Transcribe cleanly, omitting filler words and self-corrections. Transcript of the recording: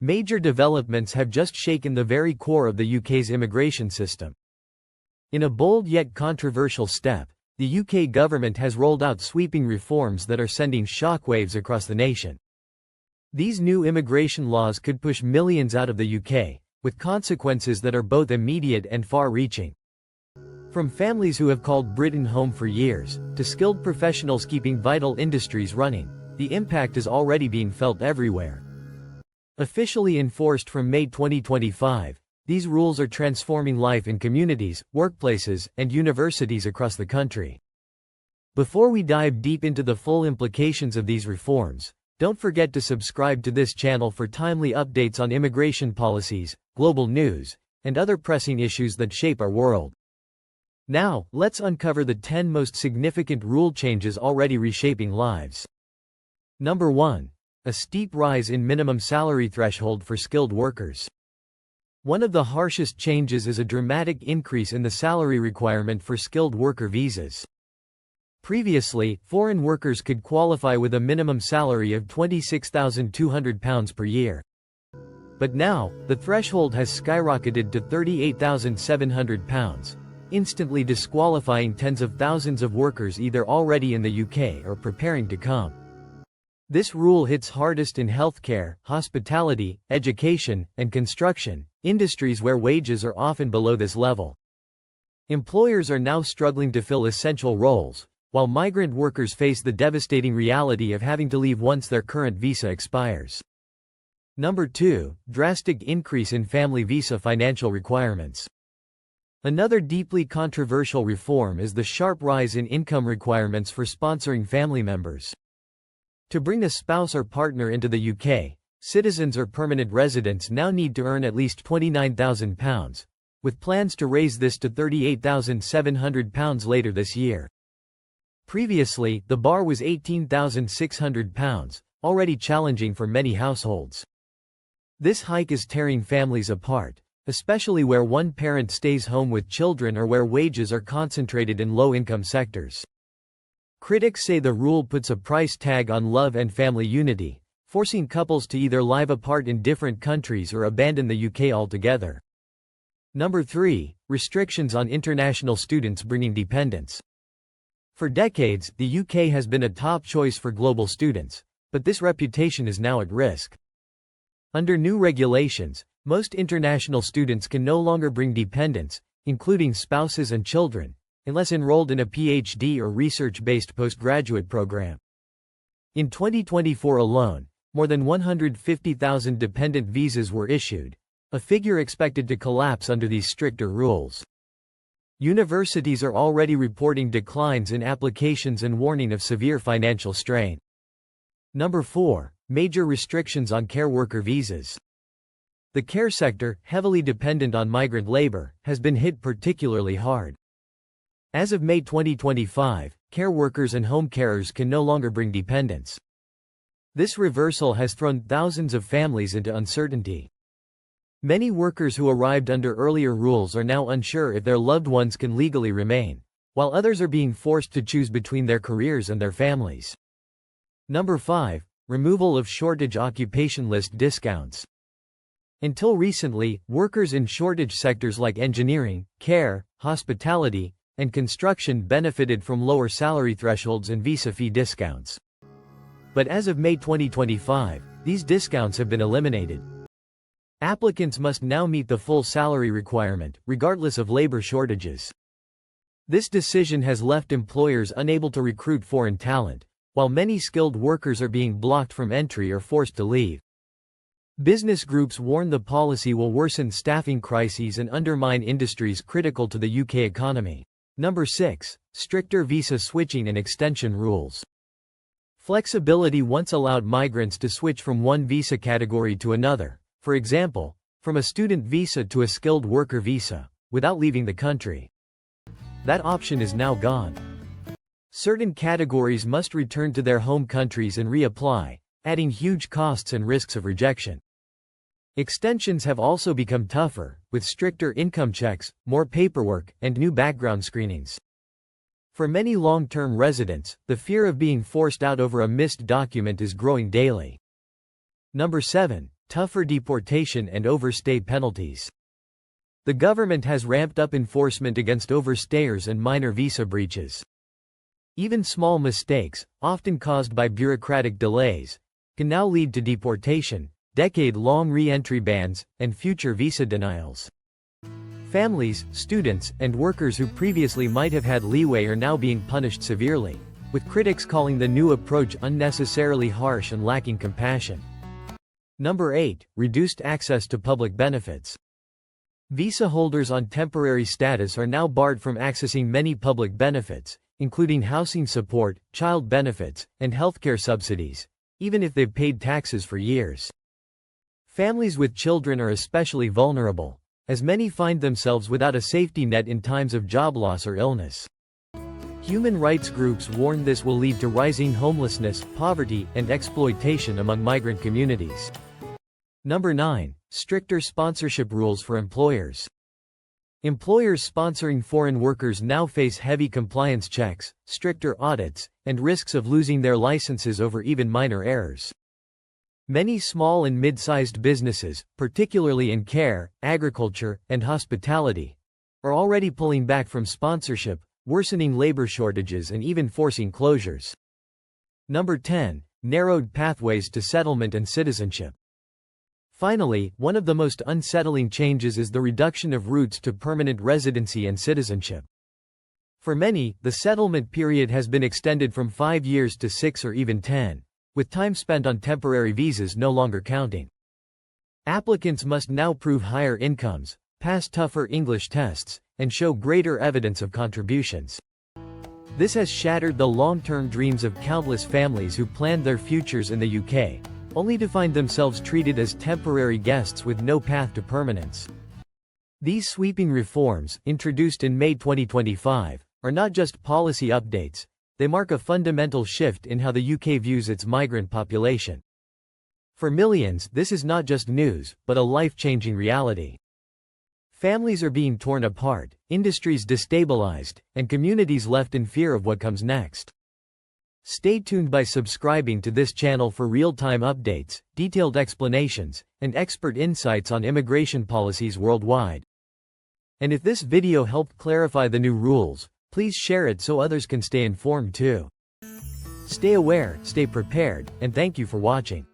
Major developments have just shaken the very core of the UK's immigration system. In a bold yet controversial step, the UK government has rolled out sweeping reforms that are sending shockwaves across the nation. These new immigration laws could push millions out of the UK, with consequences that are both immediate and far-reaching. From families who have called Britain home for years, to skilled professionals keeping vital industries running, the impact is already being felt everywhere. Officially enforced from May 2025, these rules are transforming life in communities, workplaces, and universities across the country. Before we dive deep into the full implications of these reforms, don't forget to subscribe to this channel for timely updates on immigration policies, global news, and other pressing issues that shape our world. Now, let's uncover the 10 most significant rule changes already reshaping lives. Number 1. A steep rise in minimum salary threshold for skilled workers. One of the harshest changes is a dramatic increase in the salary requirement for skilled worker visas. Previously, foreign workers could qualify with a minimum salary of £26,200 per year. But now, the threshold has skyrocketed to £38,700, instantly disqualifying tens of thousands of workers either already in the UK or preparing to come. This rule hits hardest in healthcare, hospitality, education, and construction, industries where wages are often below this level. Employers are now struggling to fill essential roles, while migrant workers face the devastating reality of having to leave once their current visa expires. Number 2. Drastic increase in family visa financial requirements. Another deeply controversial reform is the sharp rise in income requirements for sponsoring family members. To bring a spouse or partner into the UK, citizens or permanent residents now need to earn at least £29,000, with plans to raise this to £38,700 later this year. Previously, the bar was £18,600, already challenging for many households. This hike is tearing families apart, especially where one parent stays home with children or where wages are concentrated in low-income sectors. Critics say the rule puts a price tag on love and family unity, forcing couples to either live apart in different countries or abandon the UK altogether. Number 3. Restrictions on international students bringing dependents. For decades, the UK has been a top choice for global students, but this reputation is now at risk. Under new regulations, most international students can no longer bring dependents, including spouses and children, unless enrolled in a PhD or research-based postgraduate program. In 2024 alone, more than 150,000 dependent visas were issued, a figure expected to collapse under these stricter rules. Universities are already reporting declines in applications and warning of severe financial strain. Number 4. Major restrictions on care worker visas. The care sector, heavily dependent on migrant labor, has been hit particularly hard. As of May 2025, care workers and home carers can no longer bring dependents. This reversal has thrown thousands of families into uncertainty. Many workers who arrived under earlier rules are now unsure if their loved ones can legally remain, while others are being forced to choose between their careers and their families. Number 5. Removal of shortage occupation list discounts. Until recently, workers in shortage sectors like engineering, care, hospitality, and construction benefited from lower salary thresholds and visa fee discounts. But as of May 2025, these discounts have been eliminated. Applicants must now meet the full salary requirement, regardless of labor shortages. This decision has left employers unable to recruit foreign talent, while many skilled workers are being blocked from entry or forced to leave. Business groups warn the policy will worsen staffing crises and undermine industries critical to the UK economy. Number 6. Stricter visa switching and extension rules. Flexibility once allowed migrants to switch from one visa category to another, for example, from a student visa to a skilled worker visa, without leaving the country. That option is now gone. Certain categories must return to their home countries and reapply, adding huge costs and risks of rejection. Extensions have also become tougher, with stricter income checks, more paperwork, and new background screenings. For many long-term residents, the fear of being forced out over a missed document is growing daily. Number 7. tougher deportation and overstay penalties. The government has ramped up enforcement against overstayers and minor visa breaches. Even small mistakes, often caused by bureaucratic delays, can now lead to deportation, decade-long re-entry bans, and future visa denials. Families, students, and workers who previously might have had leeway are now being punished severely, with critics calling the new approach unnecessarily harsh and lacking compassion. Number 8. Reduced access to public benefits. Visa holders on temporary status are now barred from accessing many public benefits, including housing support, child benefits, and healthcare subsidies, even if they've paid taxes for years. Families with children are especially vulnerable, as many find themselves without a safety net in times of job loss or illness. Human rights groups warn this will lead to rising homelessness, poverty, and exploitation among migrant communities. Number 9. Stricter sponsorship rules for employers. Employers sponsoring foreign workers now face heavy compliance checks, stricter audits, and risks of losing their licenses over even minor errors. Many small and mid-sized businesses, particularly in care, agriculture, and hospitality, are already pulling back from sponsorship, worsening labor shortages and even forcing closures. Number 10. Narrowed pathways to settlement and citizenship. Finally, one of the most unsettling changes is the reduction of routes to permanent residency and citizenship. For many, the settlement period has been extended from 5 years to 6 or even 10, with time spent on temporary visas no longer counting. Applicants must now prove higher incomes, pass tougher English tests, and show greater evidence of contributions. This has shattered the long-term dreams of countless families who planned their futures in the UK, only to find themselves treated as temporary guests with no path to permanence. These sweeping reforms, introduced in May 2025, are not just policy updates, they mark a fundamental shift in how the UK views its migrant population. For millions, this is not just news, but a life-changing reality. Families are being torn apart, industries destabilized, and communities left in fear of what comes next. Stay tuned by subscribing to this channel for real-time updates, detailed explanations, and expert insights on immigration policies worldwide. And if this video helped clarify the new rules, please share it so others can stay informed too. Stay aware, stay prepared, and thank you for watching.